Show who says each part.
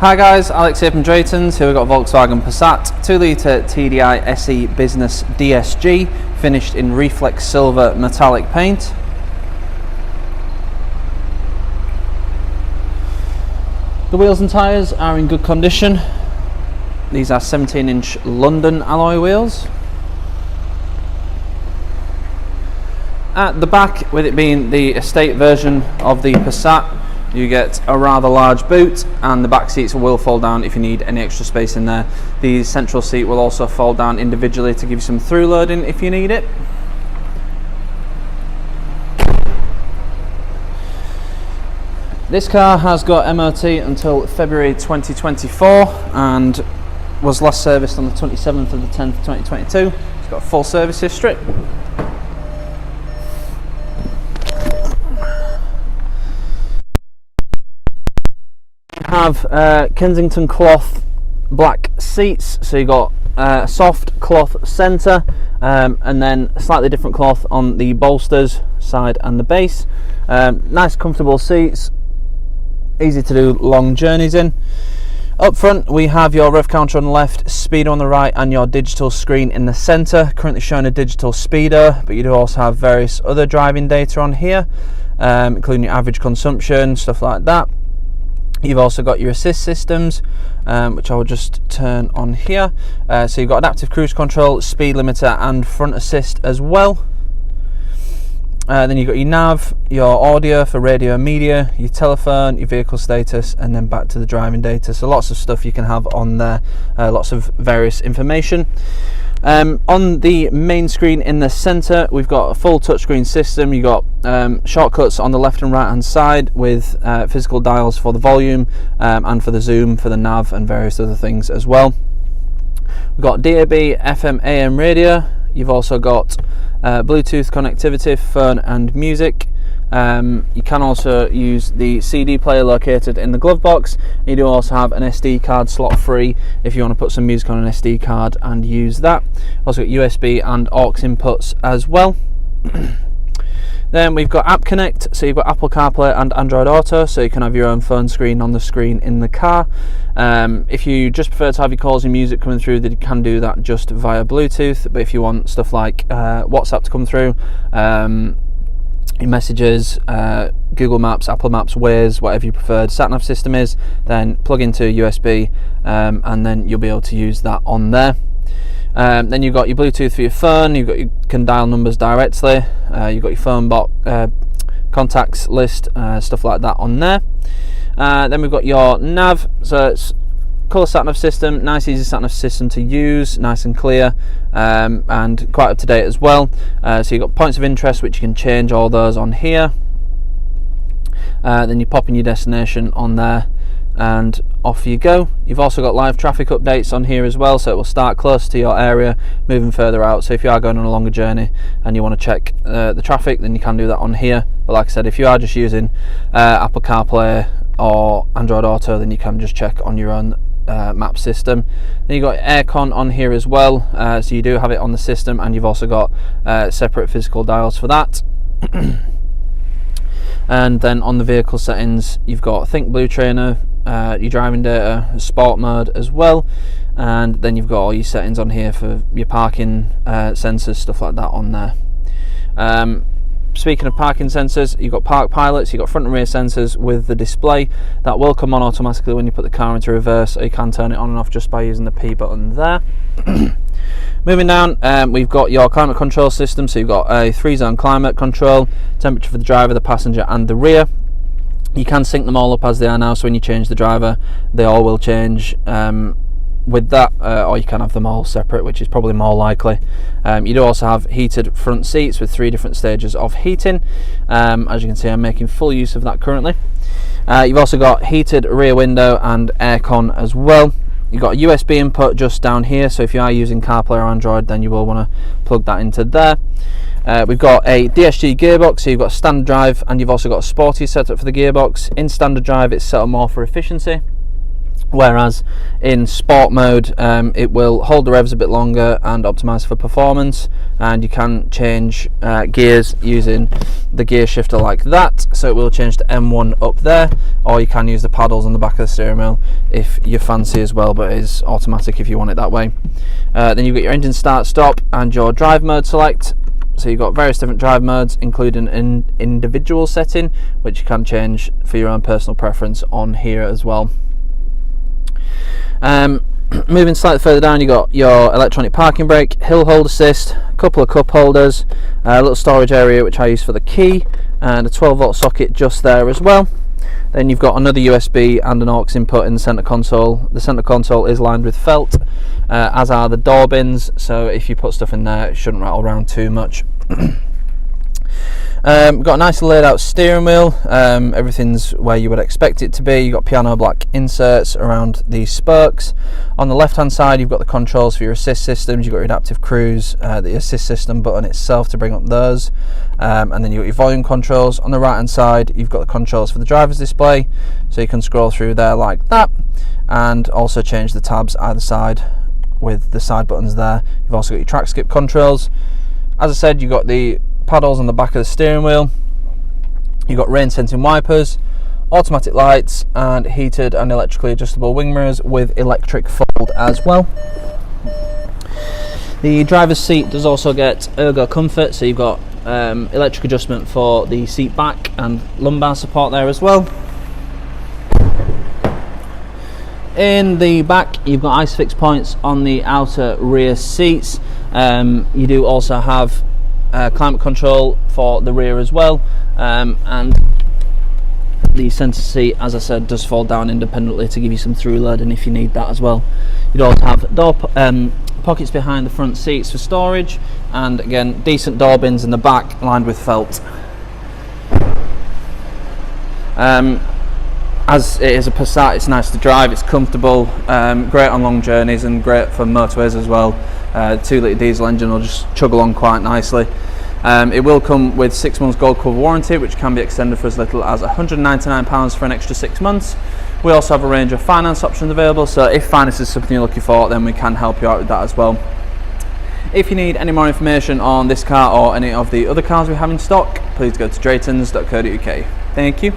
Speaker 1: Hi guys, Alex here from Drayton's. Here we've got Volkswagen Passat 2-litre TDI SE Business DSG, finished in reflex silver metallic paint. The wheels and tyres are in good condition. These are 17-inch London alloy wheels. At the back, with it being the estate version of the Passat, you get a rather large boot, and the back seats will fold down if you need any extra space in there. The central seat will also fold down individually to give you some through loading if you need it. This car has got MOT until February 2024 and was last serviced on the 27th of the 10th 2022. It's got a full service history. Have Kensington cloth black seats, so you got soft cloth centre and then slightly different cloth on the bolsters side and the base. Nice comfortable seats, easy to do long journeys in. Up front we have your rev counter on the left, speedo on the right, and your digital screen in the centre, currently showing a digital speedo, but you do also have various other driving data on here, including your average consumption, stuff like that. You've also got your assist systems, which I will just turn on here. So you've got adaptive cruise control, speed limiter and front assist as well. Then you've got your nav, your audio for radio and media, your telephone, your vehicle status, and then back to the driving data. So lots of stuff you can have on there, lots of various information. On the main screen in the centre, we've got a full touchscreen system. You've got shortcuts on the left and right hand side with physical dials for the volume and for the zoom, for the nav and various other things as well. We've got DAB, FM, AM radio. You've also got Bluetooth connectivity, phone and music. You can also use the CD player located in the glove box. You do also have an SD card slot free if you want to put some music on an SD card and use that. Also got USB and aux inputs as well. Then we've got App Connect, so you've got Apple CarPlay and Android Auto, so you can have your own phone screen on the screen in the car. If you just prefer to have your calls and music coming through, then you can do that just via Bluetooth. But if you want stuff like WhatsApp to come through, your messages, Google Maps, Apple Maps, Waze, whatever your preferred sat-nav system is, then plug into USB and then you'll be able to use that on there. Then you've got your Bluetooth for your phone. You can dial numbers directly. You've got your phone box, contacts list, stuff like that on there. Then we've got your nav. So it's colour sat-nav system, nice easy sat-nav system to use, nice and clear, and quite up to date as well. So you've got points of interest, which you can change all those on here. Then you pop in your destination on there and off you go. You've also got live traffic updates on here as well, so it will start close to your area, moving further out. So if you are going on a longer journey and you want to check the traffic, then you can do that on here. But like I said, if you are just using Apple CarPlay or Android Auto, then you can just check on your own map system. Then you've got aircon on here as well, so you do have it on the system, and you've also got separate physical dials for that. And then on the vehicle settings, you've got Think Blue Trainer, your driving data, sport mode as well, and then you've got all your settings on here for your parking sensors, stuff like that on there. Speaking of parking sensors, you've got park pilots, you've got front and rear sensors with the display. That will come on automatically when you put the car into reverse, or you can turn it on and off just by using the P button there. Moving down, we've got your climate control system. So you've got a 3-zone climate control, temperature for the driver, the passenger and the rear. You can sync them all up as they are now, so when you change the driver, they all will change with that, or you can have them all separate, which is probably more likely. You do also have heated front seats with 3 different stages of heating. As you can see, I'm making full use of that currently. You've also got heated rear window and aircon as well. You've got a USB input just down here, so if you are using CarPlay or Android, then you will want to plug that into there. We've got a DSG gearbox, so you've got standard drive and you've also got a sporty setup for the gearbox. In standard drive, it's set up more for efficiency. Whereas in sport mode, it will hold the revs a bit longer and optimize for performance, and you can change gears using the gear shifter like that. So it will change to M1 up there, or you can use the paddles on the back of the steering wheel if you fancy as well, but it is automatic if you want it that way. Then you've got your engine start stop and your drive mode select. So you've got various different drive modes, including an individual setting, which you can change for your own personal preference on here as well. Moving slightly further down, you got your electronic parking brake, hill hold assist, a couple of cup holders, a little storage area which I use for the key, and a 12-volt socket just there as well. Then you've got another USB and an aux input in the center console. The center console is lined with felt, as are the door bins, so if you put stuff in there it shouldn't rattle around too much. Got a nice laid out steering wheel, everything's where you would expect it to be. You've got piano black inserts around the spokes. On the left hand side you've got the controls for your assist systems. You've got your adaptive cruise, the assist system button itself to bring up those, and then you've got your volume controls. On the right hand side you've got the controls for the driver's display, so you can scroll through there like that, and also change the tabs either side with the side buttons there. You've also got your track skip controls. As I said, you've got the paddles on the back of the steering wheel. You've got rain sensing wipers, automatic lights, and heated and electrically adjustable wing mirrors with electric fold as well. The driver's seat does also get ergo comfort, so you've got electric adjustment for the seat back and lumbar support there as well. In the back you've got ISOFIX points on the outer rear seats. You do also have climate control for the rear as well, and the centre seat, as I said, does fold down independently to give you some through loading if you need that as well. You'd also have door pockets behind the front seats for storage, and again decent door bins in the back lined with felt. As it is a Passat, it's nice to drive, it's comfortable, great on long journeys and great for motorways as well. 2-litre diesel engine will just chug along quite nicely. It will come with 6 months gold cover warranty, which can be extended for as little as £199 for an extra 6 months. We also have a range of finance options available, so if finance is something you're looking for, then we can help you out with that as well. If you need any more information on this car or any of the other cars we have in stock, please go to draytons.co.uk. Thank you.